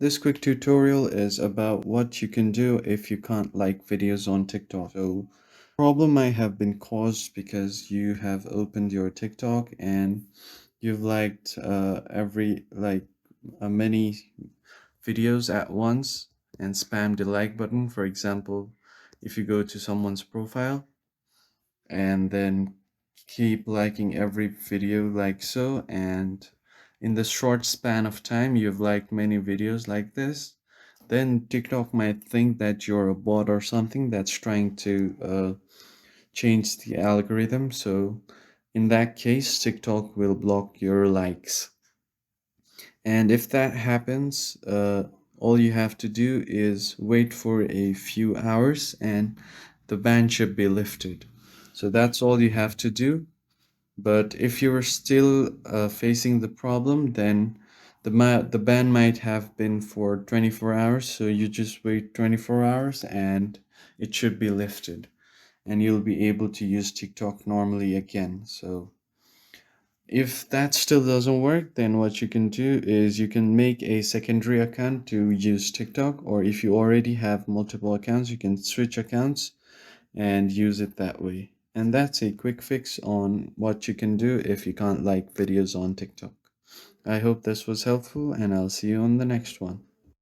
This quick tutorial is about what you can do if you can't like videos on TikTok. So, problem might have been caused because you have opened your TikTok and you've liked many videos at once and spam the like button. For example, if you go to someone's profile and then keep liking every video like so, and in the short span of time you've liked many videos like this, then TikTok might think that you're a bot or something that's trying to change the algorithm. So in that case, TikTok will block your likes. And if that happens, all you have to do is wait for a few hours and the ban should be lifted. So that's all you have to do. But if you're still facing the problem, then the ban might have been for 24 hours. So you just wait 24 hours and it should be lifted. And you'll be able to use TikTok normally again. So if that still doesn't work, then what you can do is you can make a secondary account to use TikTok, or if you already have multiple accounts, you can switch accounts and use it that way. And that's a quick fix on what you can do if you can't like videos on TikTok. I hope this was helpful, and I'll see you on the next one.